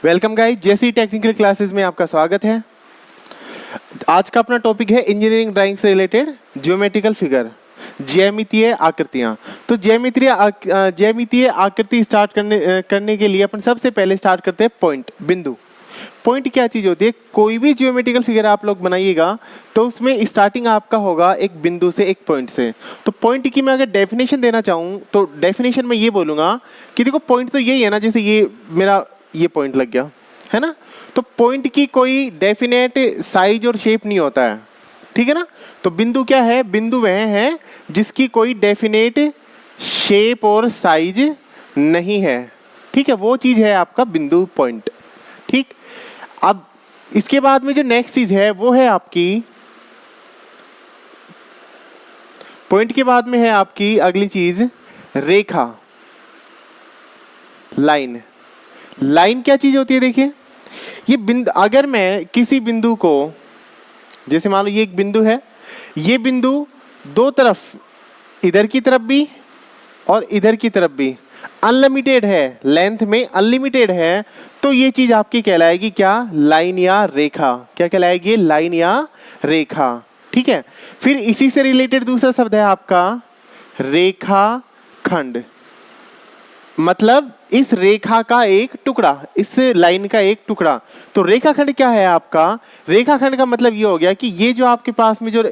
Welcome guys, जेसी technical classes में आपका स्वागत है। आज का अपना टॉपिक है इंजीनियरिंग ड्राइंग से रिलेटेड ज्योमेट्रिकल फिगर, ज्यामितीय आकृतियां। तो ज्यामितीय आकृति स्टार्ट करने के लिए अपन सबसे पहले स्टार्ट करते हैं पॉइंट, बिंदु। पॉइंट क्या चीज़ होती है? कोई भी ज्योमेट्रिकल फिगर आप लोग बनाइएगा तो उसमें स्टार्टिंग आपका होगा एक बिंदु से, एक पॉइंट से। तो पॉइंट की मैं अगर डेफिनेशन देना चाहूँ तो डेफिनेशन में ये बोलूँगा कि देखो पॉइंट तो यही है ना, जैसे ये मेरा ये पॉइंट लग गया है ना, तो पॉइंट की कोई डेफिनेट साइज और शेप नहीं होता है, ठीक है ना। तो बिंदु क्या है? बिंदु वह है जिसकी कोई डेफिनेट शेप और साइज नहीं है, ठीक है, वो चीज़ है आपका बिंदु, पॉइंट, ठीक। अब इसके बाद में जो नेक्स्ट चीज है वो है आपकी पॉइंट के बाद में है आपकी अगली चीज रेखा, लाइन। लाइन क्या चीज होती है? देखिए ये बिंदु, अगर मैं किसी बिंदु को, जैसे मान लो ये एक बिंदु है, ये बिंदु दो तरफ, इधर की तरफ भी और इधर की तरफ भी अनलिमिटेड है, लेंथ में अनलिमिटेड है, तो ये चीज आपकी कहलाएगी क्या? लाइन या रेखा। क्या कहलाएगी? लाइन या रेखा, ठीक है। फिर इसी से रिलेटेड दूसरा शब्द है आपका रेखा खंड, मतलब इस रेखा का एक टुकड़ा, इस लाइन का एक टुकड़ा। तो रेखाखंड क्या है आपका? रेखाखंड का मतलब ये हो गया कि ये जो आपके पास में जो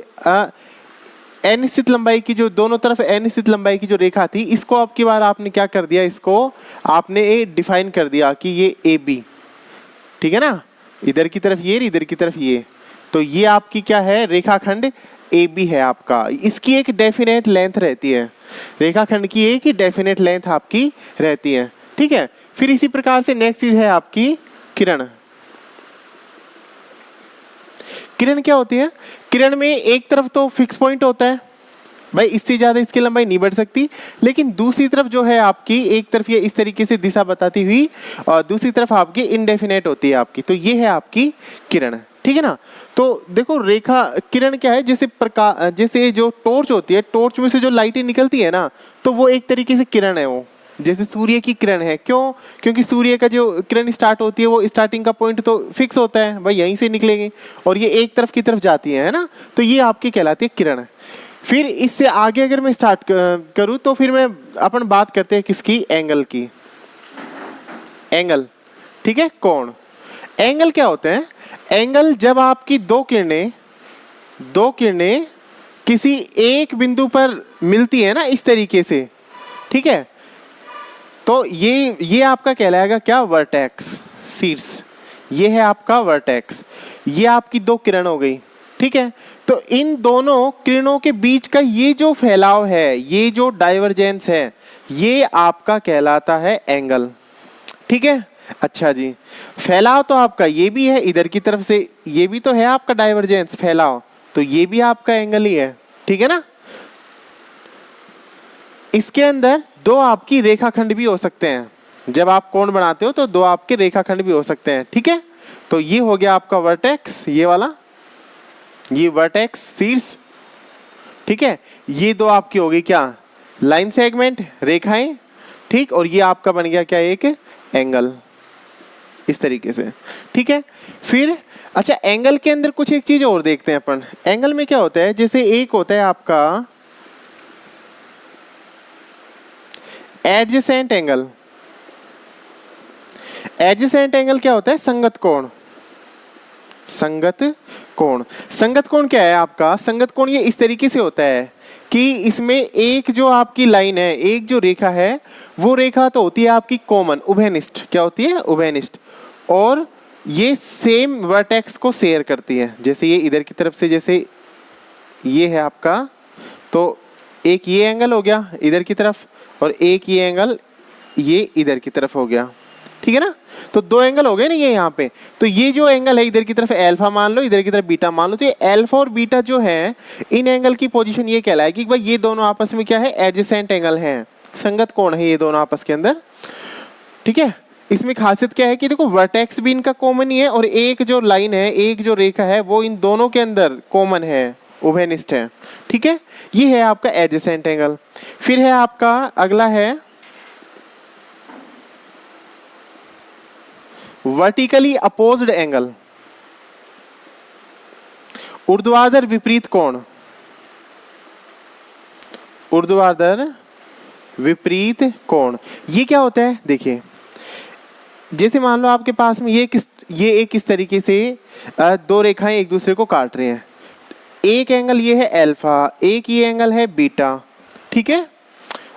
अनिश्चित लंबाई की, जो दोनों तरफ अनिश्चित लंबाई की जो रेखा थी, इसको अब की बार आपने क्या कर दिया? इसको आपने डिफाइन कर दिया कि ये ए बी, ठीक है ना, इधर की तरफ ये, इधर की तरफ ये, तो ये आपकी क्या है? रेखाखंड ए बी है आपका। इसकी एक डेफिनेट लेंथ रहती है, रेखाखंड की एक डेफिनेट लेंथ आपकी रहती है, ठीक है। फिर इसी प्रकार से नेक्स्ट चीज है आपकी किरण। किरण क्या होती है? किरण में एक तरफ तो फिक्स पॉइंट होता है, भाई इससे ज्यादा इसकी लंबाई नहीं बढ़ सकती, लेकिन दूसरी तरफ जो है आपकी, एक तरफ ये इस तरीके से दिशा बताती हुई और दूसरी तरफ आपकी इनडेफिनेट होती है आपकी, तो ये है आपकी किरण, ठीक है ना। तो देखो रेखा किरण क्या है? जैसे प्रकाश, जैसे जो टॉर्च होती है, टॉर्च में से जो लाइटें निकलती है ना, तो वो एक तरीके से किरण है, वो जैसे सूर्य की किरण है। क्यों? क्योंकि सूर्य का जो किरण स्टार्ट होती है, वो स्टार्टिंग का पॉइंट तो फिक्स होता है, भाई यहीं से निकलेगी, और ये एक तरफ की तरफ जाती है ना, तो ये आपकी कहलाती है किरण। फिर इससे आगे अगर मैं स्टार्ट करूं तो फिर मैं अपन बात करते हैं किसकी? एंगल की। एंगल, ठीक है, कोण। एंगल क्या होते हैं? एंगल जब आपकी दो किरणें किसी एक बिंदु पर मिलती है ना, इस तरीके से, ठीक है, तो ये आपका कहलाएगा क्या? वर्टेक्स, शीर्ष। ये है आपका वर्टेक्स, ये आपकी दो किरण हो गई, ठीक है। तो इन दोनों किरणों के बीच का ये जो फैलाव है, ये जो डाइवर्जेंस है, ये आपका कहलाता है एंगल, ठीक है। अच्छा जी, फैलाव तो आपका ये भी है, इधर की तरफ से ये भी तो है आपका डाइवर्जेंस, फैलाव, तो ये भी आपका एंगल ही है, ठीक है ना। इसके अंदर दो आपकी रेखाखंड भी हो सकते हैं, जब आप कोण बनाते हो तो दो आपके रेखाखंड भी हो सकते हैं, ठीक है। तो ये हो गया आपका वर्टेक्स, ये वाला, ये वर्टेक्स, शीर्ष, ठीक है। ये दो आपकी हो गई क्या? लाइन सेगमेंट, रेखाएं, ठीक, और ये आपका बन गया क्या? एक एंगल, इस तरीके से, ठीक है। फिर अच्छा, एंगल के अंदर कुछ एक चीज और देखते हैं अपन। एंगल में क्या होता है? जैसे एक होता है आपका एडजेसेंट एंगल। एडजेसेंट एंगल क्या होता है? संगत कोण। संगत कोण, संगत कोण क्या है आपका? संगत कोण ये इस तरीके से होता है कि इसमें एक जो आपकी लाइन है, एक जो रेखा है, वो रेखा तो होती है आपकी कॉमन, उभयनिष्ठ। क्या होती है? उभयनिष्ठ, और ये सेम वर्टेक्स को शेयर करती है। जैसे ये इधर की तरफ से, जैसे ये है आपका, तो एक ये एंगल हो गया इधर की तरफ, और एक ये एंगल ये इधर की तरफ हो गया, ठीक है ना। तो दो एंगल हो गए ना ये यहाँ पे। तो ये जो एंगल है, इधर की तरफ अल्फा मान लो, इधर की तरफ बीटा मान लो, तो ये अल्फा और बीटा जो है, इन एंगल की पोजीशन ये कहलाएगी कि भाई ये दोनों आपस में क्या है? एडजेसेंट एंगल हैं, संगत कोण है ये दोनों आपस के अंदर, ठीक है। इसमें खासियत क्या है कि देखो वर्टेक्स भी इनका कॉमन ही है, और एक जो लाइन है, एक जो रेखा है, वो इन दोनों के अंदर कॉमन है, उभयनिष्ठ है, ठीक है। ये है आपका एडजेसेंट एंगल। फिर है आपका अगला है वर्टिकली अपोज्ड एंगल, ऊर्ध्वाधर विपरीत कोण, ऊर्ध्वाधर विपरीत कोण। ये क्या होता है देखिए, जैसे मान लो आपके पास में ये एक इस तरीके से दो रेखाएं एक दूसरे को काट रही हैं। एक एंगल ये है अल्फा, एक ये एंगल है बीटा, ठीक है,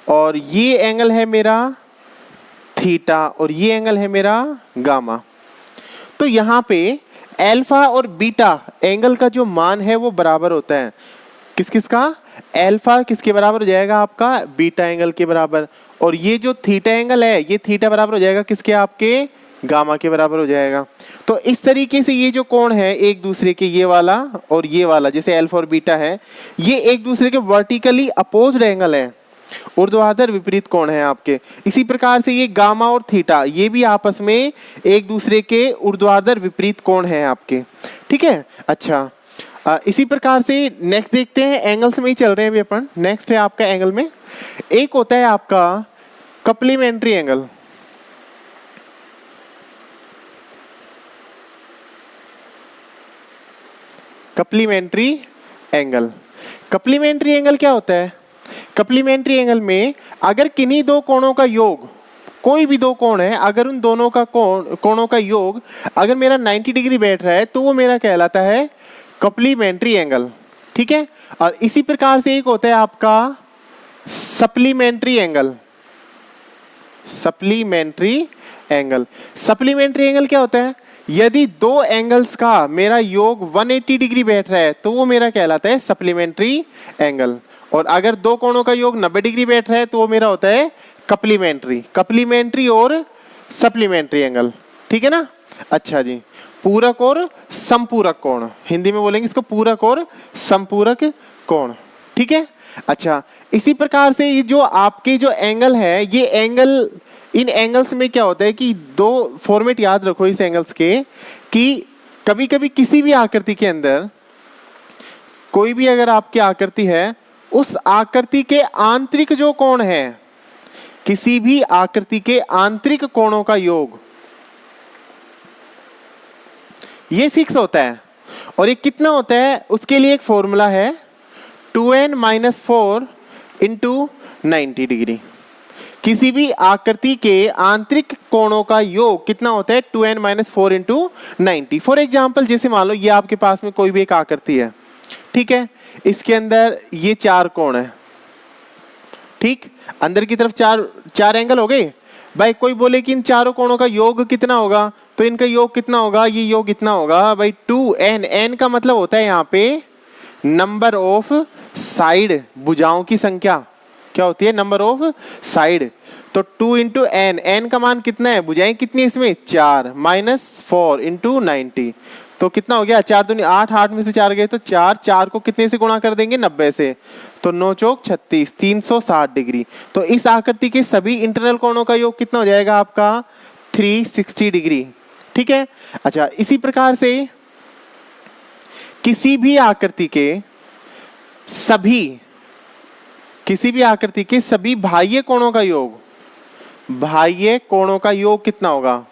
और ये एंगल है मेरा थीटा और ये एंगल है मेरा गामा। तो यहाँ पे अल्फा और बीटा एंगल का जो मान है वो बराबर होता है किस किस का, अल्फा किसके बराबर हो जाएगा आपका, बीटा एंगल के बराबर, और ये जो थीटा एंगल है ये थीटा बराबर हो जाएगा किसके, आपके गामा के बराबर हो जाएगा। तो इस तरीके से ये जो कोण है एक दूसरे के, ये वाला और ये वाला, जैसे अल्फा और बीटा है, ये एक दूसरे के वर्टिकली अपोज्ड एंगल है, ऊर्ध्वाधर विपरीत कोण है आपके। इसी प्रकार से ये गामा और थीटा ये भी आपस में एक दूसरे के ऊर्ध्वाधर विपरीत कोण है आपके, ठीक है। अच्छा, इसी प्रकार से नेक्स्ट देखते हैं, एंगल्स में ही चल रहे हैं अभी अपन। नेक्स्ट है आपका एंगल में, एक होता है आपका कप्लीमेंट्री एंगल। कप्लीमेंट्री एंगल, कप्लीमेंट्री एंगल क्या होता है, कप्लीमेंट्री एंगल में अगर किन्हीं दो कोणों का योग, कोई भी दो कोण है, अगर उन दोनों का कोणों का योग अगर मेरा 90 डिग्री बैठ रहा है तो वो मेरा कहलाता है कप्लीमेंट्री एंगल, ठीक है। और इसी प्रकार से एक होता है आपका supplementary angle. Supplementary angle, supplementary angle क्या होता है, यदि दो एंगल्स का मेरा योग 180 डिग्री बैठ रहा है तो वो मेरा कहलाता है सप्लीमेंट्री एंगल, और अगर दो कोणों का योग 90 डिग्री बैठ रहा है तो वो मेरा होता है कप्लीमेंट्री। कप्लीमेंट्री और सप्लीमेंट्री एंगल, ठीक है ना। अच्छा जी, पूरक और संपूरक कोण, हिंदी में बोलेंगे इसको पूरक और संपूरक कोण, ठीक है। अच्छा, इसी प्रकार से ये जो आपके जो एंगल है, ये एंगल, इन एंगल्स में क्या होता है कि दो फॉर्मेट याद रखो इस एंगल्स के, कि कभी कभी किसी भी आकृति के अंदर, कोई भी अगर आपकी आकृति है, उस आकृति के आंतरिक जो कोण है, किसी भी आकृति के आंतरिक कोणों का योग ये फिक्स होता है, और ये कितना होता है उसके लिए एक फॉर्मूला है 2n-4 इंटू 90 डिग्री। किसी भी आकृति के आंतरिक कोणों का योग कितना होता है 2n-4 इंटू 90। फॉर एग्जाम्पल, जैसे मान लो ये आपके पास में कोई भी एक आकृति है, ठीक है, इसके अंदर ये चार कोण है, ठीक, अंदर की तरफ चार एंगल हो गए भाई। कोई बोले कि इन चारों कोणों का योग कितना होगा, तो इनका योग कितना होगा, ये योग कितना होगा भाई 2n। n का मतलब होता है यहाँ पे नंबर ऑफ साइड, भुजाओं की संख्या क्या होती है, नंबर ऑफ साइड। तो 2 इंटू एन, एन का मान कितना है, भुजाएं कितनी है इसमें 4, -4 इंटू 90, तो कितना हो गया 4 दूनी 8, 8 में से 4 गए तो 4, 4 को कितने से गुणा कर देंगे 90 से, तो 9 चौक 36, 360 डिग्री। तो इस आकृति के सभी इंटरनल कोणों का योग कितना हो जाएगा आपका 360 डिग्री, ठीक है। अच्छा, इसी प्रकार से किसी भी आकृति के सभी बाह्य कोणों का योग, बाह्य कोणों का योग कितना होगा,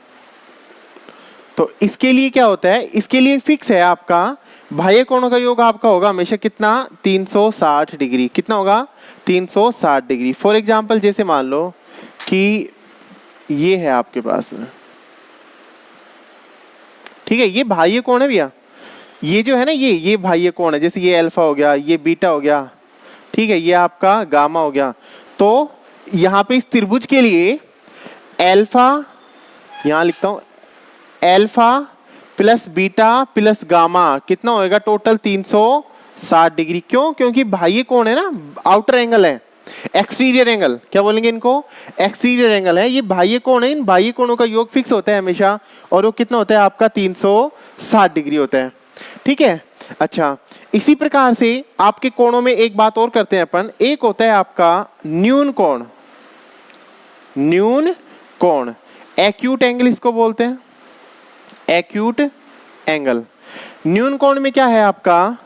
तो इसके लिए क्या होता है, इसके लिए फिक्स है आपका बाह्य कोणों का योग आपका होगा हमेशा कितना 360 डिग्री। कितना होगा 360 डिग्री। फॉर एग्जांपल, जैसे मान लो कि ये है आपके पास में, ठीक है, ये बाह्य कोण है भैया, ये जो है ना ये बाह्य कोण है, जैसे ये अल्फा हो गया, ये बीटा हो गया, ठीक है, ये आपका गामा हो गया। तो यहाँ पे इस त्रिभुज के लिए अल्फा, यहाँ लिखता हूँ alpha plus beta plus gamma कितना होएगा टोटल 360 डिग्री। क्यों? क्योंकि बाह्य कोण है ना, आउटर एंगल है, एक्सटीरियर एंगल क्या बोलेंगे इनको, एक्सटीरियर एंगल है, ये बाह्य कोण है, इन बाह्य कोणों का योग फिक्स होता है हमेशा, और वो कितना होता है आपका 360 डिग्री होता है, ठीक है। अच्छा, इसी प्रकार से आपके कोणों में एक बात और करते हैं अपन, एक होता है आपका न्यून कोण, न्यून कोण, एक्यूट एंगल इसको बोलते हैं, एक्यूट एंगल। न्यून कोण में क्या है आपका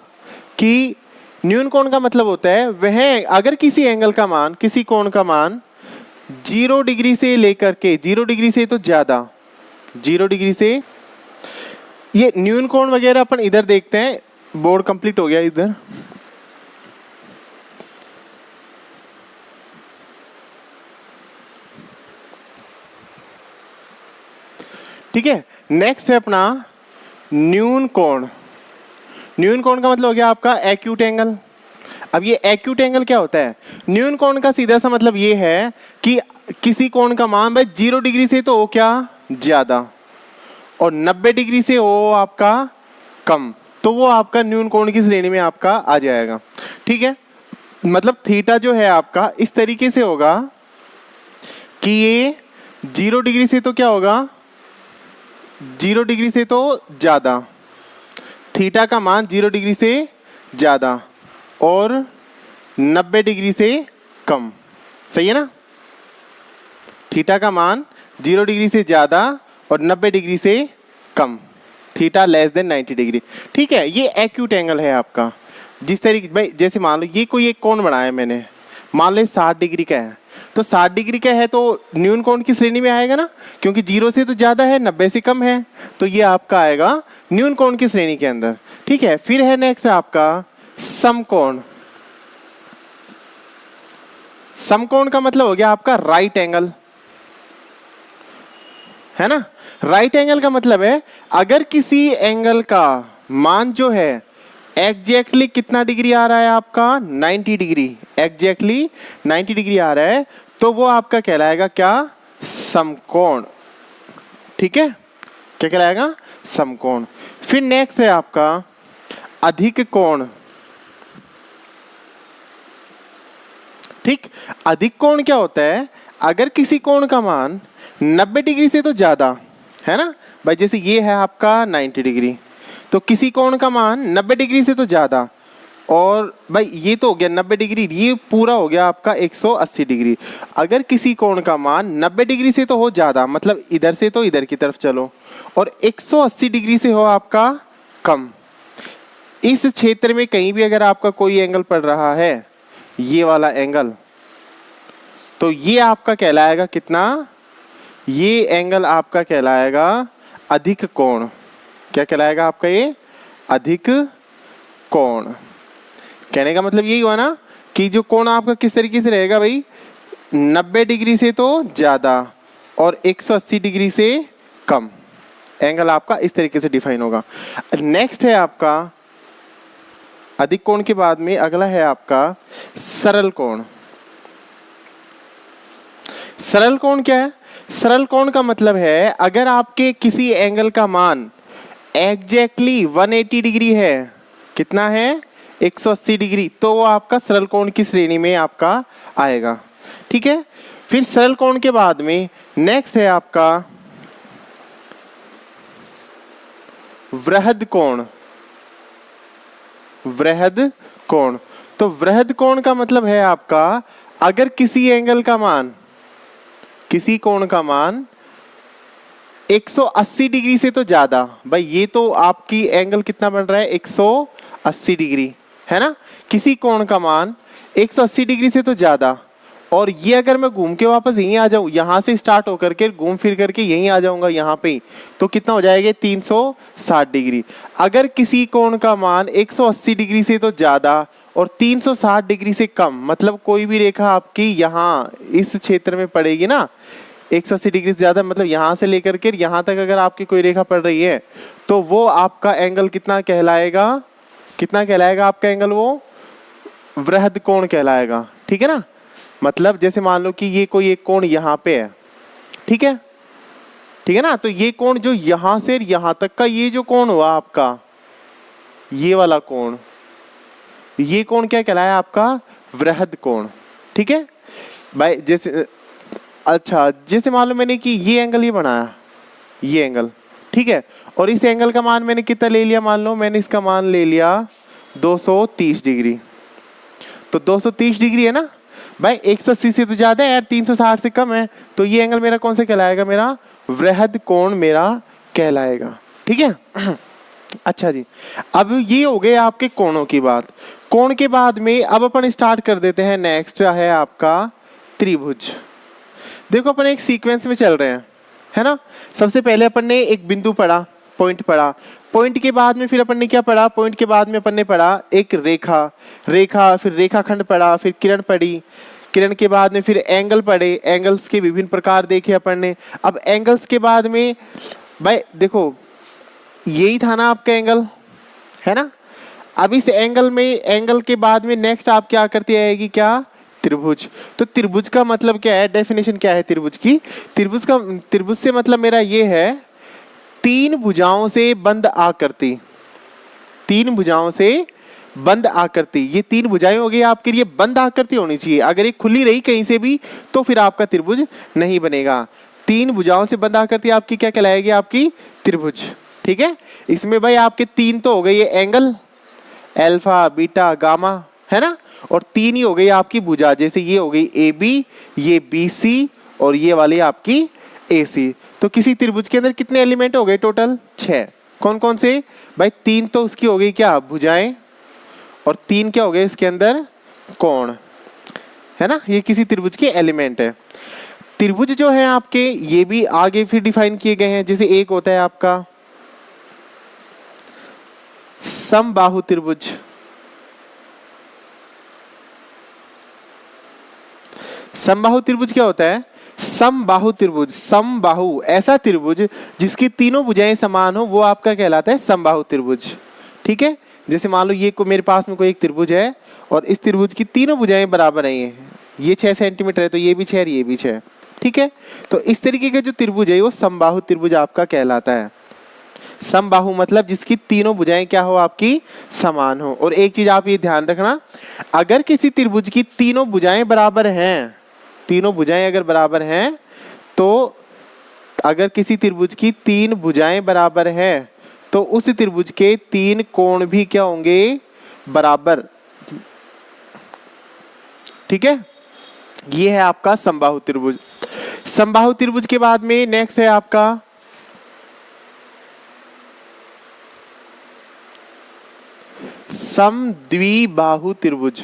कि न्यून कोण का मतलब होता है वह अगर किसी एंगल का मान, किसी कोण का मान 0 डिग्री से लेकर के 0 डिग्री से तो ज्यादा 0 डिग्री से, ये न्यून कोण वगैरह अपन इधर देखते हैं, बोर्ड कंप्लीट हो गया इधर। ठीक है, नेक्स्ट है अपना न्यून कोण। न्यून कोण का मतलब हो गया आपका एक्यूट एंगल। अब ये एक्यूट एंगल क्या होता है? न्यून कोण का सीधा सा मतलब ये है कि किसी कोण का मान भाई 0 डिग्री से तो हो क्या ज्यादा और 90 डिग्री से हो आपका कम, तो वो आपका न्यून कोण की श्रेणी में आपका आ जाएगा। ठीक है, मतलब थीटा जो है आपका इस तरीके से होगा कि ये 0 डिग्री से तो क्या होगा, 0 डिग्री से तो ज्यादा, थीटा का मान 0 डिग्री से ज्यादा और 90 डिग्री से कम। सही है ना? थीटा का मान 0 डिग्री से ज़्यादा और 90 डिग्री से कम, थीटा लेस देन 90 डिग्री। ठीक है, ये एक्यूट एंगल है आपका। जिस तरीके भाई जैसे मान लो ये कोई एक कोण बनाया मैंने, मान लो 60 डिग्री का है, तो 60 डिग्री का है तो न्यून कोण की श्रेणी में आएगा ना, क्योंकि 0 से तो ज़्यादा है, 90 से कम है, तो ये आपका आएगा न्यून कोण की श्रेणी के अंदर। ठीक है, फिर है नेक्स्ट आपका समकोण। समकोण का मतलब हो गया आपका राइट एंगल, है ना? राइट एंगल का मतलब है अगर किसी एंगल का मान जो है एग्जैक्टली कितना डिग्री आ रहा है आपका 90 डिग्री, एग्जैक्टली 90 डिग्री आ रहा है, तो वो आपका कहलाएगा क्या? समकोण। ठीक है, क्या कहलाएगा? समकोण। फिर नेक्स्ट है आपका अधिक कोण। ठीक, अधिक कोण क्या होता है? अगर किसी कोण का मान 90 डिग्री से तो ज्यादा है ना भाई, जैसे ये है आपका 90 डिग्री, तो किसी कोण का मान 90 डिग्री से तो ज्यादा, और भाई ये तो हो गया 90 डिग्री, ये पूरा हो गया आपका 180 डिग्री। अगर किसी कोण का मान 90 डिग्री से तो हो ज्यादा, मतलब इधर से तो इधर की तरफ चलो, और 180 डिग्री से हो आपका कम, इस क्षेत्र में कहीं भी अगर आपका कोई एंगल पड़ रहा है, ये वाला एंगल, तो ये आपका कहलाएगा कितना? ये एंगल आपका कहलाएगा अधिक कोण। क्या कहलाएगा आपका? ये अधिक कोण। कहने का मतलब यही हुआ ना कि जो कोण आपका किस तरीके से रहेगा भाई, 90 डिग्री से तो ज्यादा और 180 डिग्री से कम, एंगल आपका इस तरीके से डिफाइन होगा। नेक्स्ट है आपका अधिक कोण के बाद में अगला है आपका सरल कोण। सरल कोण क्या है? सरल कोण का मतलब है अगर आपके किसी एंगल का मान एग्जैक्टली 180 डिग्री है, कितना है? 180 डिग्री, तो वो आपका सरल कोण की श्रेणी में आपका आएगा। ठीक है, फिर सरल कोण के बाद में नेक्स्ट है आपका वृहद कोण। वृहद कोण, तो वृहद कोण का मतलब है आपका अगर किसी एंगल का मान, किसी कोण का मान 180 डिग्री से तो ज्यादा, भाई ये तो आपकी एंगल कितना बन रहा है? 180 डिग्री, है ना? किसी कोण का मान 180 डिग्री से तो ज्यादा, और ये अगर मैं घूम के वापस यहीं आ जाऊं, यहां से स्टार्ट होकर के घूम फिर करके यहीं आ जाऊंगा यहाँ पे, तो कितना हो जाएगा? 360 डिग्री। अगर किसी कोण का मान 180 डिग्री से तो ज्यादा और 360 डिग्री से कम, मतलब कोई भी रेखा आपकी यहाँ इस क्षेत्र में पड़ेगी ना, 180 डिग्री से ज्यादा, मतलब यहाँ से लेकर के यहाँ तक अगर आपकी कोई रेखा पड़ रही है, तो वो आपका एंगल कितना कहलाएगा? कितना कहलाएगा आपका एंगल? वो वृहद कोण कहलाएगा। ठीक है ना? मतलब जैसे मान लो कि ये कोई एक कोण यहाँ पे है, ठीक है, ठीक है ना, तो ये कोण जो यहाँ से यहाँ तक का ये जो कोण हुआ आपका, ये वाला कोण, ये कोण क्या कहलाया आपका? वृहद कोण। ठीक है भाई, जैसे अच्छा जैसे मान लो मैंने कि ये एंगल ये बनाया, ये एंगल, ठीक है, और इस एंगल का मान मैंने कितना ले लिया? मान लो मैंने इसका मान ले लिया 230 डिग्री, तो 230 डिग्री है ना भाई, 180 से तो ज्यादा है यार, 360 से कम है, तो ये एंगल मेरा कौन सा कहलाएगा? मेरा वृहद कोण मेरा कहलाएगा। ठीक है अच्छा जी, अब ये हो गए आपके कोणों की बात। कोण के बाद में अब अपन स्टार्ट कर देते हैं, नेक्स्ट है आपका त्रिभुज। देखो अपन एक सीक्वेंस में चल रहे हैं, है ना। सबसे पहले अपन ने एक बिंदु पढ़ा, पॉइंट पढ़ा, पॉइंट के बाद में फिर अपन ने क्या पढ़ा, पॉइंट के बाद में अपन ने पढ़ा एक रेखा, रेखा फिर रेखाखंड पढ़ा, फिर किरण पढ़ी, किरण के बाद में फिर एंगल पढ़े, एंगल्स के विभिन्न प्रकार देखे अपन ने। अब एंगल्स के बाद में भाई देखो यही था ना आपका एंगल, है ना। अब इस एंगल में, एंगल के बाद में नेक्स्ट आप क्या करती आएगी, क्या, त्रिभुज। तो त्रिभुज का मतलब क्या है, डेफिनेशन क्या है त्रिभुज की, त्रिभुज से मतलब मेरा ये है तीन भुजाओं से बंद आकृति, तीन भुजाओं से बंद आकृति। ये तीन भुजाएं हो गई आपके लिए बंद आकृति होनी चाहिए। अगर ये खुली रही कहीं से भी तो फिर आपका त्रिभुज नहीं बनेगा। तीन भुजाओं से बंद आकृति आपकी क्या कहलाएगी, आपकी त्रिभुज। ठीक है, इसमें भाई आपके तीन तो हो गए ये एंगल, अल्फा बीटा गामा, है ना, और तीन ही हो गई आपकी भुजा, जैसे ये हो गई ए बी, ये बी सी और ये वाली आपकी ए सी। तो किसी त्रिभुज के अंदर कितने एलिमेंट हो गए टोटल, 6। कौन कौन से भाई, तीन तो उसकी हो गई क्या, भुजाएं, और तीन क्या हो गए इसके अंदर, कोण, है ना। ये किसी त्रिभुज के एलिमेंट है। त्रिभुज जो है आपके ये भी आगे फिर डिफाइन किए गए हैं। जैसे एक होता है आपका समबाहु त्रिभुज, समबाहु त्रिभुज क्या होता है, समबाहु त्रिभुज, समबाहु ऐसा त्रिभुज जिसकी तीनों भुजाएं समान हो वो आपका कहलाता है समबाहु त्रिभुज। ठीक है, जैसे मान लो ये को मेरे पास में कोई एक त्रिभुज है और इस त्रिभुज की तीनों भुजाएं बराबर हैं, ये 6 सेंटीमीटर है तो ये भी 6 ये भी 6। ठीक है, तो इस तरीके का जो त्रिभुज है वो समबाहु त्रिभुज आपका कहलाता है। समबाहु मतलब जिसकी तीनों भुजाएं क्या हो, आपकी समान हो। और एक चीज आप ये ध्यान रखना, अगर किसी त्रिभुज की तीनों भुजाएं बराबर हैं, तीनों भुजाएं अगर बराबर हैं, तो अगर किसी त्रिभुज की तीन भुजाएं बराबर हैं तो उस त्रिभुज के तीन कोण भी क्या होंगे, बराबर। ठीक है, ये है आपका समबाहु त्रिभुज। समबाहु त्रिभुज के बाद में नेक्स्ट है आपका समद्विबाहु त्रिभुज।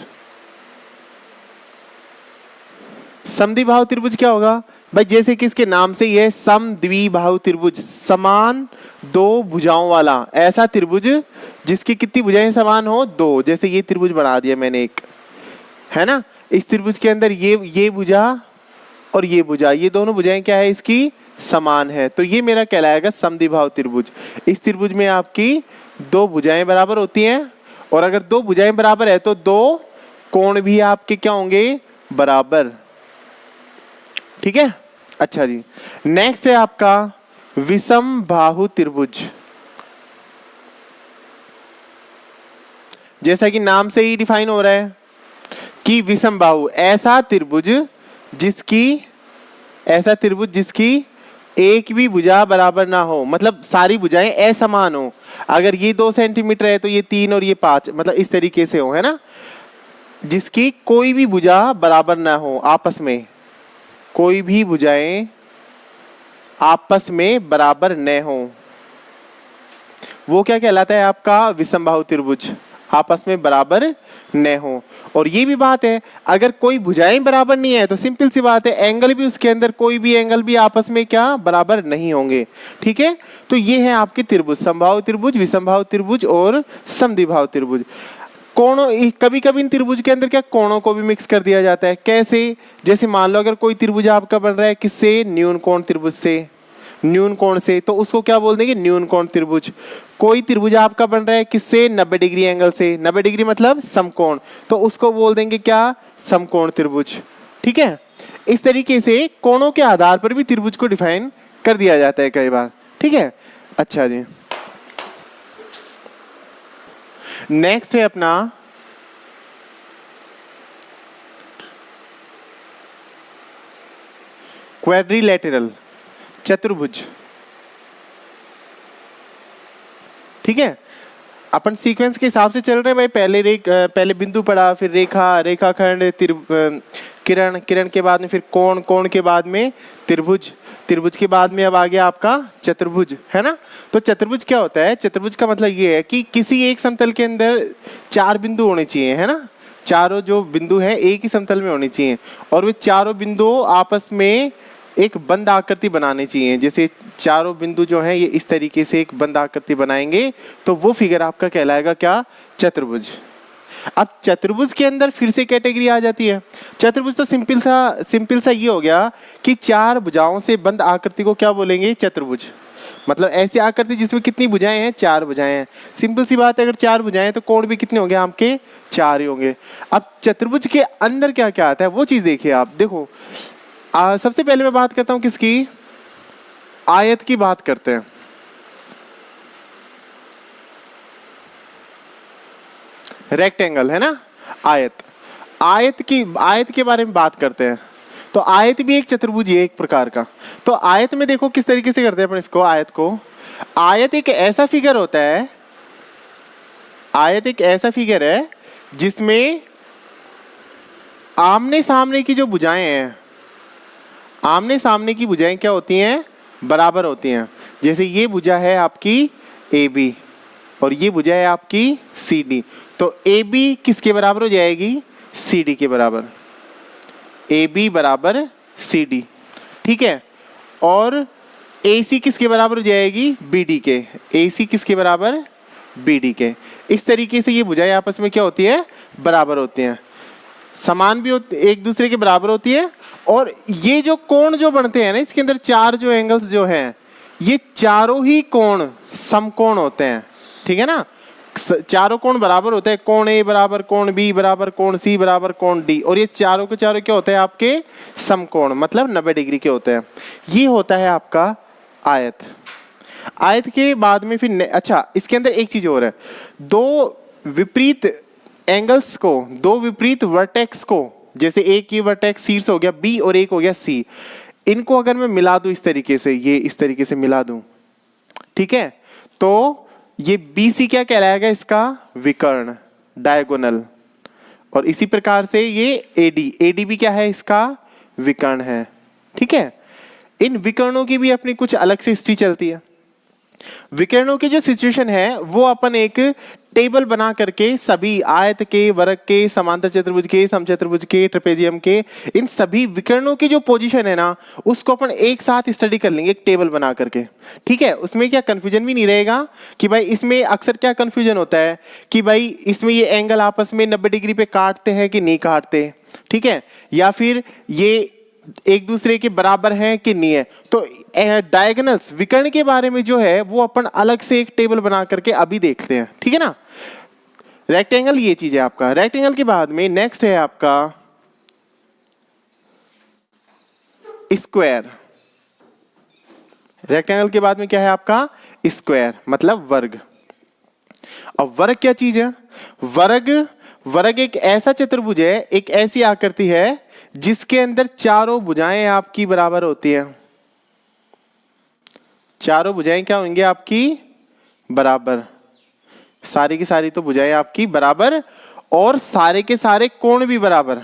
समद्विबाहु त्रिभुज क्या होगा भाई, जैसे कि इसके नाम से ही है समद्विबाहु त्रिभुज, समान दो भुजाओं वाला ऐसा त्रिभुज जिसकी कितनी भुजाएं समान हो, दो। जैसे ये त्रिभुज बना दिया मैंने एक, है ना, इस त्रिभुज के अंदर ये भुजा और ये भुजा, ये दोनों भुजाएं क्या है इसकी, समान है, तो ये मेरा कहलाएगा समद्विबाहु त्रिभुज। इस त्रिभुज में आपकी दो भुजाएं बराबर होती हैं, और अगर दो भुजाएं बराबर है तो दो कोण भी आपके क्या होंगे, बराबर। ठीक है, अच्छा जी। नेक्स्ट है आपका विषमबाहु त्रिभुज। जैसा कि नाम से ही डिफाइन हो रहा है कि विषमबाहु ऐसा त्रिभुज जिसकी एक भी भुजा बराबर ना हो, मतलब सारी भुजाएं असमान हो। अगर ये 2 सेंटीमीटर है तो ये 3 और ये 5, मतलब इस तरीके से हो, है ना। जिसकी कोई भी भुजा बराबर ना हो, आपस में कोई भी भुजाएं आपस में बराबर न हो, वो क्या कहलाता है आपका विषमबाहु त्रिभुज, आपस में बराबर न हो। और ये भी बात है, अगर कोई भुजाएं बराबर नहीं है तो सिंपल सी बात है एंगल भी उसके अंदर, कोई भी एंगल भी आपस में क्या बराबर नहीं होंगे। ठीक है, तो ये है आपके त्रिभुज, समबाहु त्रिभुज, विषमबाहु त्रिभुज और समद्विबाहु त्रिभुज। कोणों, कभी कभी इन त्रिभुज के अंदर क्या कोणों को भी मिक्स कर दिया जाता है। कैसे, जैसे मान लो अगर कोई त्रिभुज आपका बन रहा है किससे, न्यून कोण त्रिभुज से, न्यून कोण से, तो उसको क्या बोल देंगे, न्यून कोण त्रिभुज। कोई त्रिभुज आपका बन रहा है किससे, 90 डिग्री एंगल से, 90 डिग्री मतलब समकोण, तो उसको बोल देंगे क्या, समकोण त्रिभुज। ठीक है, इस तरीके से कोणों के आधार पर भी त्रिभुज को डिफाइन कर दिया जाता है कई बार। ठीक है, अच्छा जी। नेक्स्ट है अपना क्वाड्रिलेटरल, चतुर्भुज। ठीक है, अपन सीक्वेंस के हिसाब से चल रहे हैं भाई। पहले बिंदु पढ़ा, फिर रेखा, रेखाखंड, किरण, किरण के बाद में फिर कोण, कोण के बाद में त्रिभुज, त्रिभुज के बाद में अब आ गया आपका चतुर्भुज, है ना। तो चतुर्भुज क्या होता है, चतुर्भुज का मतलब ये है कि किसी एक समतल के अंदर 4 बिंदु होने चाहिए, है ना। चारों जो बिंदु हैं एक ही समतल में होने चाहिए, और वे चारों बिंदु आपस में एक बंद आकृति बनानी चाहिए। जैसे चारों बिंदु जो हैं ये इस तरीके से एक बंद आकृति बनाएंगे तो वो फिगर आपका कहलाएगा क्या, चतुर्भुज। अब चतुर्भुज के अंदर फिर से कैटेगरी आ जाती है। चतुर्भुज तो सिंपल सा ये हो गया कि चार भुजाओं से बंद आकृति को क्या बोलेंगे, चतुर्भुज। मतलब ऐसी आकृति जिसमें कितनी भुजाएं हैं, चार भुजाएं हैं। सिंपल सी बात है, अगर चार भुजाएं तो कोण भी कितने होंगे आपके, चार ही होंगे। अब चतुर्भुज के अंदर क्या क्या आता है वो चीज देखिए आप। देखो सबसे पहले मैं बात करता हूं किसकी, आयत की बात करते हैं। रेक्टेंगल है ना, आयत के बारे में बात करते हैं। तो आयत भी एक चतुर्भुज है एक प्रकार का। तो आयत में देखो किस तरीके से करते हैं अपन इसको, आयत को। आयत एक ऐसा फिगर होता है, आयत एक ऐसा फिगर है जिसमें आमने सामने की जो भुजाएं हैं, आमने सामने की भुजाएं क्या होती हैं, बराबर होती हैं। जैसे ये भुजा है आपकी AB और ये भुजा है आपकी CD। तो AB किसके बराबर हो जाएगी, CD के बराबर। AB बराबर CD, ठीक है। और AC किसके बराबर हो जाएगी, BD के। AC किसके बराबर, BD के। इस तरीके से ये भुजाएं आपस में क्या होती है, बराबर होती हैं, समान भी होती, एक दूसरे के बराबर होती है। और ये जो कोण जो बनते हैं ना, इसके अंदर चार जो एंगल्स जो हैं, ये चारों ही कोण समकोण होते हैं, ठीक है ना। चारों कोण बराबर होते हैं, कोण A बराबर कोण B बराबर कोण C बराबर कोण D। और ये चारों के चारों क्या होते हैं आपके, समकोण, मतलब 90 डिग्री के होते हैं। ये होता है आपका आयत। आयत के बाद में फिर अच्छा इसके अंदर एक चीज और है, दो विपरीत एंगल्स को, दो विपरीत वर्टेक्स को, जैसे एक ये वर्टेक्स शीर्ष हो गया B और एक हो गया C, इनको अगर मैं मिला दूं इस तरीके से, ये इस तरीके से मिला दूं, ठीक है, तो ये BC क्या कहलाएगा, इसका विकर्ण, डायगोनल। और इसी प्रकार से ये AD भी क्या है, इसका विकर्ण है, ठीक है। इन विकर्णों की भी अपनी कुछ अलग से हिस्ट्री चलती है। विकर्णों की जो सिचुएशन है वो अपन एक टेबल बना करके सभी आयत के, वर्ग के, समांतर चतुर्भुज के, समचतुर्भुज के, ट्रेपेजियम के, इन सभी विकर्णों की जो पोजीशन है ना, उसको अपन एक साथ स्टडी कर लेंगे एक टेबल बना करके, ठीक है। उसमें क्या कंफ्यूजन भी नहीं रहेगा कि भाई, इसमें अक्सर क्या कंफ्यूजन होता है कि भाई इसमें ये एंगल आपस में 90 डिग्री पे काटते हैं कि नहीं काटते, ठीक है, या फिर ये एक दूसरे के बराबर हैं कि नहीं है। तो डायगोनल्स, विकर्ण के बारे में जो है वो अपन अलग से एक टेबल बना करके अभी देखते हैं, ठीक है ना। रेक्टेंगल ये चीज है आपका। रेक्टेंगल के बाद में नेक्स्ट है आपका स्क्वायर। रेक्टेंगल के बाद में क्या है आपका, स्क्वायर, मतलब वर्ग। अब वर्ग क्या चीज है, वर्ग एक ऐसा चतुर्भुज है, एक ऐसी आकृति है जिसके अंदर चारों भुजाएं आपकी बराबर होती हैं। चारों भुजाएं क्या होंगी आपकी, बराबर। सारी की सारी तो भुजाएं आपकी बराबर, और सारे के सारे कोण भी बराबर,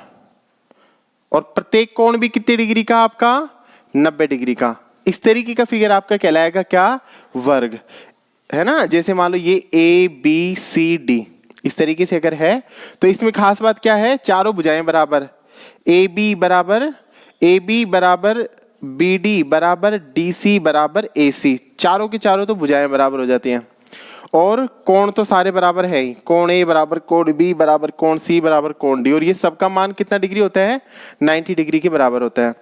और प्रत्येक कोण भी कितने डिग्री का आपका, 90 डिग्री का। इस तरीके का फिगर आपका कहलाएगा क्या, वर्ग, है ना। जैसे मान लो ये ABCD इस तरीके से अगर है तो इसमें खास बात क्या है, चारों भुजाएं बराबर, AB बराबर BD बराबर DC बराबर AC, चारों के चारों तो भुजाएं बराबर हो जाती हैं। और कोण तो सारे बराबर है ही, कोण A बराबर कोण B बराबर कोण C बराबर कोण D, और ये सबका मान कितना डिग्री होता है, 90 डिग्री के बराबर होता है।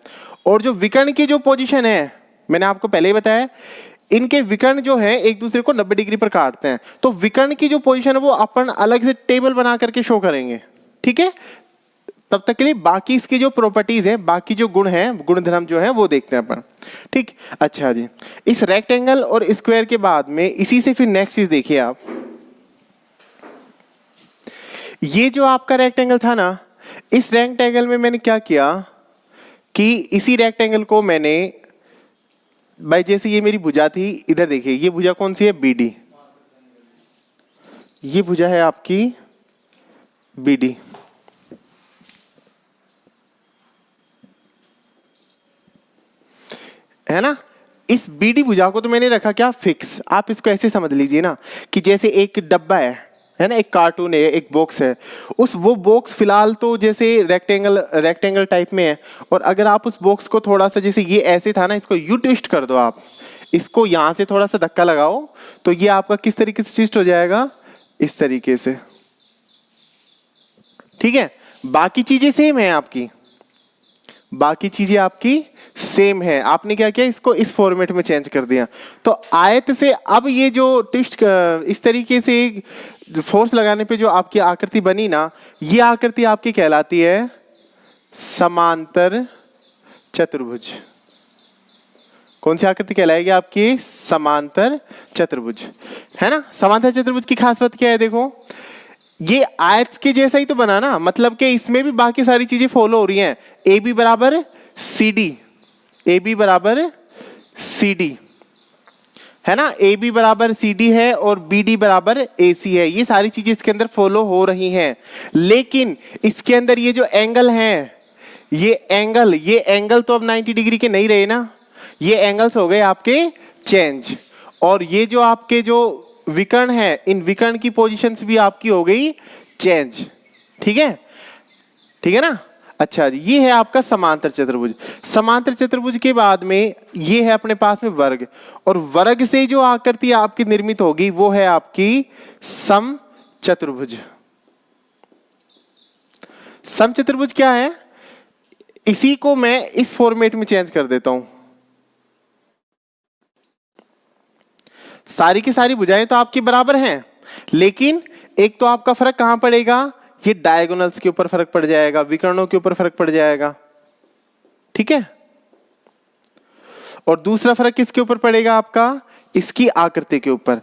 और जो विकर्ण की जो पोजीशन है, मैंने आपको पहले ही बताया, इनके विकर्ण जो है एक दूसरे को 90 डिग्री पर काटते हैं। तो विकर्ण की जो पोजीशन है वो अपन अलग से टेबल बना करके शो करेंगे, ठीक है। तब तक के लिए बाकी इसकी जो प्रॉपर्टीज है, बाकी जो गुण हैं, गुणधर्म जो है वो देखते हैं अपन, ठीक। अच्छा जी, इस रेक्टेंगल और स्क्वायर के बाद में इसी से फिर नेक्स्ट चीज देखिए आप, ये जो आपका रेक्टेंगल था ना, इस रेक्टेंगल में मैंने क्या किया कि इसी रेक्टेंगल को मैंने, भाई जैसे ये मेरी भुजा थी, इधर देखिए ये भुजा कौन सी है, BD, ये भुजा है आपकी BD, है ना। इस BD भुजा को तो मैंने रखा क्या, फिक्स। आप इसको ऐसे समझ लीजिए ना कि जैसे एक डब्बा है है ना, एक कार्टून है, एक बॉक्स है, वो बॉक्स फिलहाल तो जैसे रेक्टेंगल टाइप में है, और अगर आप उस बॉक्स को थोड़ा सा, जैसे ये ऐसे था ना, इसको यू ट्विस्ट कर दो, आप इसको यहाँ से थोड़ा सा धक्का लगाओ तो ये आपका किस तरीके से ट्विस्ट हो जाएगा, इस तरीके से। ठीक है, बाकी चीजें सेम है आपकी, बाकी चीजें आपकी सेम है, आपने क्या किया, इसको इस फॉर्मेट में चेंज कर दिया। तो आयत से अब ये जो ट्विस्ट इस तरीके से फोर्स लगाने पे जो आपकी आकृति बनी ना, ये आकृति आपकी कहलाती है समांतर चतुर्भुज। कौन सी आकृति कहलाएगी आपकी, समांतर चतुर्भुज, है ना। समांतर चतुर्भुज की खास बात क्या है, देखो ये आयत के जैसा ही तो बना ना, मतलब कि इसमें भी बाकी सारी चीजें फॉलो हो रही हैं। ए बी बराबर सी डी, ए बी बराबर सी डी, है ना, ए बी बराबर सी डी है और बी डी बराबर ए सी है, ये सारी चीजें इसके अंदर फॉलो हो रही हैं। लेकिन इसके अंदर ये जो एंगल हैं, ये एंगल तो अब 90 डिग्री के नहीं रहे ना, ये एंगल्स हो गए आपके चेंज, और ये जो आपके जो विकर्ण है, इन विकर्ण की पोजीशंस भी आपकी हो गई चेंज। ठीक है ना। अच्छा जी, ये है आपका समांतर चतुर्भुज। समांतर चतुर्भुज के बाद में ये है अपने पास में वर्ग, और वर्ग से जो आकृति आपकी निर्मित होगी वो है आपकी समचतुर्भुज। समचतुर्भुज क्या है, इसी को मैं इस फॉर्मेट में चेंज कर देता हूं। सारी की सारी भुजाएं तो आपकी बराबर हैं, लेकिन एक तो आपका फर्क कहां पड़ेगा, ये डायगोनल्स के ऊपर फर्क पड़ जाएगा, विकर्णों के ऊपर फर्क पड़ जाएगा। ठीक है, और दूसरा फर्क किसके ऊपर पड़ेगा आपका, इसकी आकृति के ऊपर।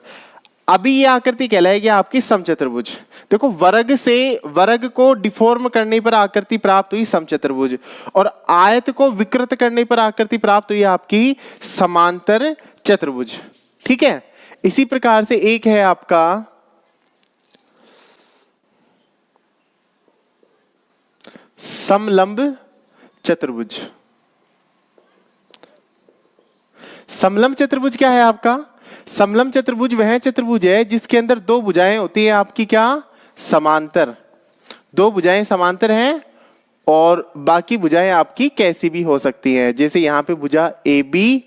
अभी ये आकृति कहलाएगी आपकी समचतुर्भुज। देखो, वर्ग को डिफॉर्म करने पर आकृति प्राप्त हुई समचतुर्भुज, और आयत को विकृत करने पर आकृति प्राप्त हुई आपकी समांतर चतुर्भुज। ठीक है, इसी प्रकार से एक है आपका समलंब चतुर्भुज। समलंब चतुर्भुज क्या है आपका, समलंब चतुर्भुज वह चतुर्भुज है जिसके अंदर दो भुजाएं होती है आपकी क्या, समांतर। दो भुजाएं समांतर हैं और बाकी भुजाएं आपकी कैसी भी हो सकती है, जैसे यहां पे भुजा ए बी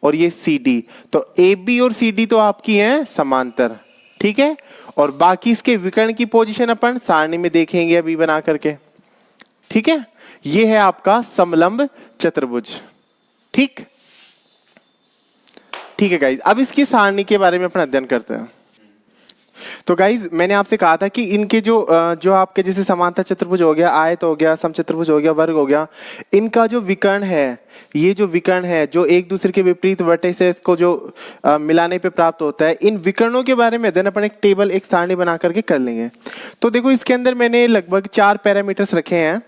और ये सी डी, तो ए बी और सी डी तो आपकी हैं समांतर। ठीक है, और बाकी इसके विकर्ण की पोजीशन अपन सारणी में देखेंगे अभी बना करके। ठीक है, ये है आपका समलंब चतुर्भुज। ठीक है गाइज, अब इसकी सारणी के बारे में अपन अध्ययन करते हैं। तो गाइज, मैंने आपसे कहा था कि इनके जो आपके जैसे समांतर चतुर्भुज हो गया, आयत हो गया, समचतुर्भुज हो गया, वर्ग हो गया, इनका जो विकर्ण है, ये जो विकर्ण है जो एक दूसरे के विपरीत वर्टिसेस को जो मिलाने पे प्राप्त होता है, इन विकर्णों के बारे में अध्ययन अपन एक टेबल, एक सारणी बना करके कर लेंगे। तो देखो, इसके अंदर मैंने लगभग 4 पैरामीटर्स रखे हैं।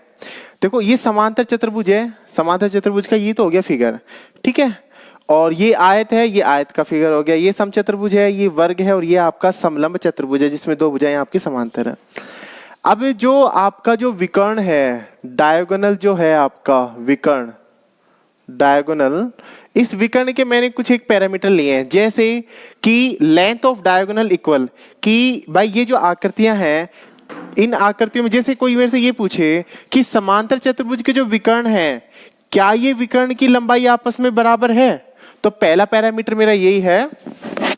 देखो, ये समांतर चतुर्भुज है, समांतर चतुर्भुज का ये तो हो गया फिगर। ठीक है, और ये आयत है, ये आयत का फिगर हो गया, ये समचतुर्भुज है, ये वर्ग है, और ये आपका समलंब चतुर्भुज है जिसमें दो भुजाएं आपकी समांतर है। अब जो आपका जो विकर्ण है, डायगोनल जो है आपका विकर्ण, डायगोनल, इस विकर्ण के मैंने कुछ एक पैरामीटर लिए हैं, जैसे कि लेंथ ऑफ डायगोनल इक्वल, कि भाई ये जो आकृतियां हैं, इन आकृतियों में जैसे कोई मेरे से ये पूछे कि समांतर चतुर्भुज के जो विकर्ण हैं, क्या ये विकर्ण की लंबाई आपस में बराबर है, तो पहला पैरामीटर मेरा यही है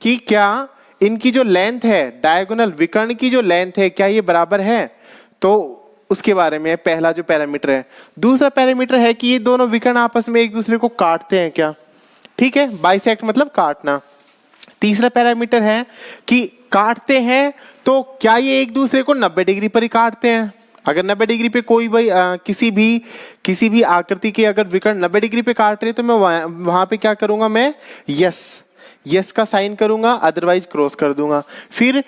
कि क्या इनकी जो लेंथ है, डायगोनल विकर्ण की जो लेंथ है, क्या ये बराबर है, तो उसके बारे में पहला जो पैरामीटर है। दूसरा पैरामीटर है कि ये दोनों विकर्ण आपस में एक दूसरे को काटते हैं क्या। ठीक है, बाइसेक्ट मतलब काटना। तीसरा पैरामीटर है कि काटते हैं तो क्या ये एक दूसरे को 90 डिग्री पर ही काटते हैं। अगर 90 डिग्री पे कोई भाई किसी भी आकृति के अगर विकर्ण 90 डिग्री पे काट रहे तो मैं वहां पे क्या करूंगा, मैं यस का साइन करूंगा, अदरवाइज क्रॉस कर दूंगा। फिर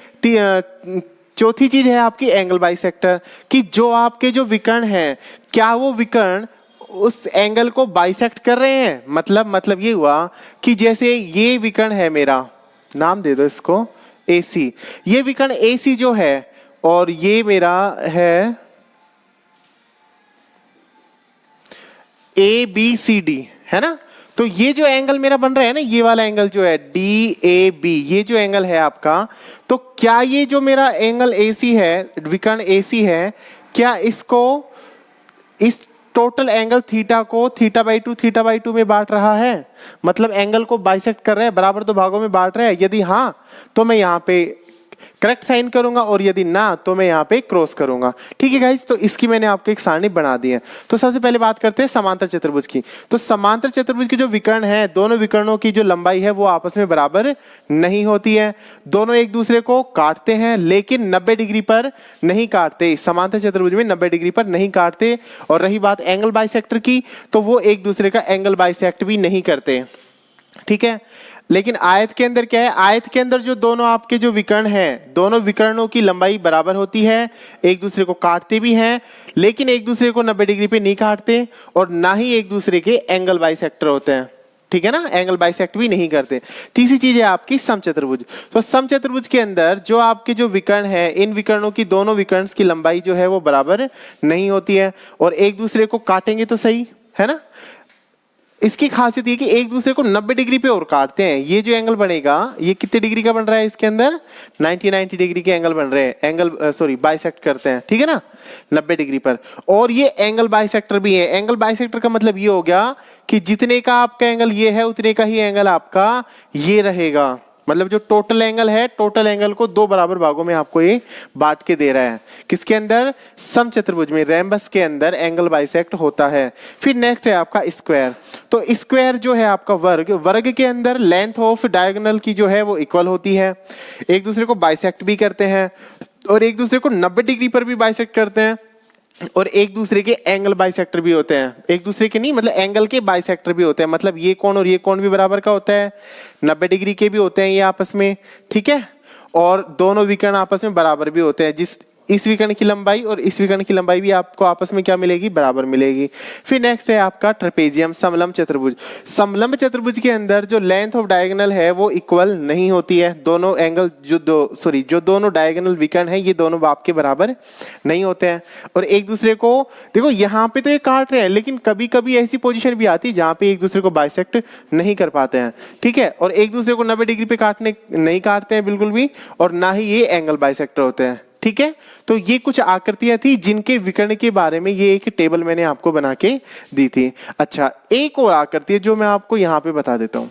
चौथी चीज है आपकी एंगल बाइसेक्टर, कि जो आपके जो विकर्ण हैं, क्या वो विकर्ण उस एंगल को बाइसेक्ट कर रहे हैं। मतलब ये हुआ कि जैसे ये विकर्ण है, मेरा नाम दे दो इसको AC, ये विकर्ण AC जो है और ये मेरा है ABCD, है ना। तो ये जो एंगल मेरा बन रहा है ना, ये वाला एंगल जो है DAB, ये जो एंगल है आपका, तो क्या ये जो मेरा एंगल AC है, विकर्ण AC है, क्या इसको इस टोटल एंगल थीटा को θ/2 में बांट रहा है? मतलब एंगल को बाइसेक्ट कर रहा है, बराबर दो भागों में बांट रहा है? यदि हाँ तो मैं यहाँ पे करेक्ट साइन करूंगा, और यदि ना तो मैं यहाँ पे क्रॉस करूंगा। ठीक है गाइस, तो इसकी मैंने आपको एक सारणी बना दी है। तो सबसे पहले बात करते हैं समांतर चतुर्भुज की। तो समांतर चतुर्भुज के जो विकर्ण है, दोनों विकर्णों की जो लंबाई है वो आपस में बराबर नहीं होती है। दोनों एक दूसरे को काटते हैं, लेकिन 90 डिग्री पर नहीं काटते। समांतर चतुर्भुज में 90 डिग्री पर नहीं काटते। और रही बात एंगल बाइसेक्टर की, तो वो एक दूसरे का एंगल बाइसेक्ट भी नहीं करते। ठीक है, लेकिन आयत के अंदर क्या है? आयत के अंदर जो दोनों आपके जो विकर्ण हैं, दोनों विकर्णों की लंबाई बराबर होती है, एक दूसरे को काटते भी हैं, लेकिन एक दूसरे को 90 डिग्री पे नहीं काटते, और ना ही एक दूसरे के एंगल बाइसेक्टर होते हैं। ठीक है ना, एंगल बाइसेक्ट भी नहीं करते। तीसरी चीज है आपकी समचतुर्भुज। तो समचतुर्भुज के अंदर जो आपके जो विकर्ण है, इन विकर्णों की, दोनों विकर्ण की लंबाई जो है वो बराबर नहीं होती है, और एक दूसरे को काटेंगे तो सही है ना। इसकी खासियत ये कि एक दूसरे को 90 डिग्री पे और काटते हैं। ये जो एंगल बनेगा, ये कितने डिग्री का बन रहा है? इसके अंदर 90 डिग्री के एंगल बन रहे हैं, एंगल बाइसेक्ट करते हैं। ठीक है ना, 90 डिग्री पर। और ये एंगल बाइसेक्टर भी है। एंगल बाइसेक्टर का मतलब ये हो गया कि जितने का आपका एंगल ये है, उतने का ही एंगल आपका ये रहेगा। मतलब जो टोटल एंगल है, टोटल एंगल को दो बराबर भागों में आपको ये बांट के दे रहा है। किसके अंदर? समचतुर्भुज में, रैम्बस के अंदर एंगल बाइसेक्ट होता है। फिर नेक्स्ट है आपका स्क्वायर। तो स्क्वायर जो है आपका वर्ग, वर्ग के अंदर लेंथ ऑफ डायगोनल की जो है वो इक्वल होती है, एक दूसरे को बाइसेक्ट भी करते हैं, और एक दूसरे को 90 डिग्री पर भी बाइसेक्ट करते हैं, और एक दूसरे के एंगल बाइसेक्टर भी होते हैं। एक दूसरे के नहीं, मतलब एंगल के बाइसेक्टर भी होते हैं। मतलब ये कोण और ये कोण भी बराबर का होता है, 90 डिग्री के भी होते हैं ये आपस में। ठीक है, और दोनों विकर्ण आपस में बराबर भी होते हैं। इस विकर्ण की लंबाई और इस विकर्ण की लंबाई भी आपको आपस में क्या मिलेगी? बराबर मिलेगी। फिर नेक्स्ट है आपका ट्रेपेजियम, समलंब चतुर्भुज। समलंब चतुर्भुज के अंदर जो लेंथ ऑफ डायगोनल है वो इक्वल नहीं होती है। दोनों एंगल जो दोनों डायगोनल विकर्ण है, ये दोनों आपके बराबर नहीं होते हैं, और एक दूसरे को देखो यहाँ पे तो ये काट रहे हैं, लेकिन कभी कभी ऐसी पोजीशन भी आती है जहाँ पे एक दूसरे को बाइसेक्ट नहीं कर पाते हैं। ठीक है, और एक दूसरे को 90 डिग्री पे नहीं काटते हैं बिल्कुल भी, और ना ही ये एंगल बाइसेक्टर होते हैं। ठीक है, तो ये कुछ आकृतियां थी जिनके विकर्ण के बारे में ये एक टेबल मैंने आपको बना के दी थी। अच्छा, एक और आकृति है जो मैं आपको यहाँ पे बता देता हूं,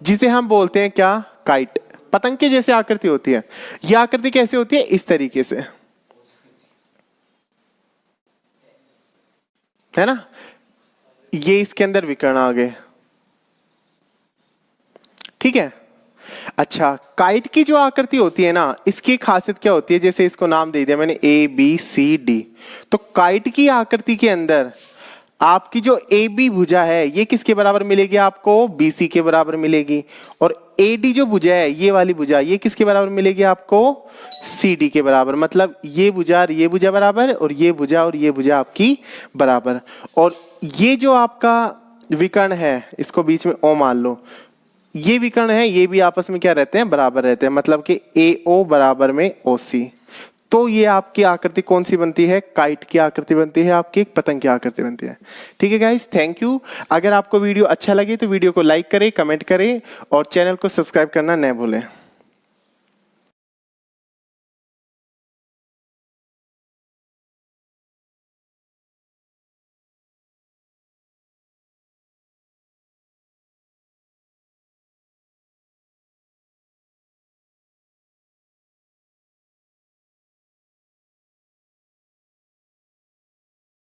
जिसे हम बोलते हैं क्या? काइट। पतंग के जैसे आकृति होती है। ये आकृति कैसे होती है? इस तरीके से, है ना। ये इसके अंदर विकर्ण आ गए। ठीक है, अच्छा, काइट की जो आकृति होती है ना, इसकी खासियत क्या होती है? जैसे इसको नाम दे दिया मैंने ABCD। तो काइट की आकृति के अंदर आपकी जो AB भुजा है, ये किसके बराबर मिलेगी आपको? BC के बराबर मिलेगी। और AD जो भुजा है, ये वाली भुजा, ये किसके बराबर मिलेगी आपको? CD के बराबर। मतलब ये भुजा और ये भुजा बराबर, और ये भुजा और ये भुजा आपकी बराबर। और ये जो आपका विकर्ण है, इसको बीच में O मान लो, ये विकर्ण है, ये भी आपस में क्या रहते हैं? बराबर रहते हैं। मतलब कि AO बराबर में OC। तो ये आपकी आकृति कौन सी बनती है? काइट की आकृति बनती है, आपकी एक पतंग की आकृति बनती है। ठीक है गाइस, थैंक यू। अगर आपको वीडियो अच्छा लगे तो वीडियो को लाइक करें, कमेंट करें, और चैनल को सब्सक्राइब करना न भूलें।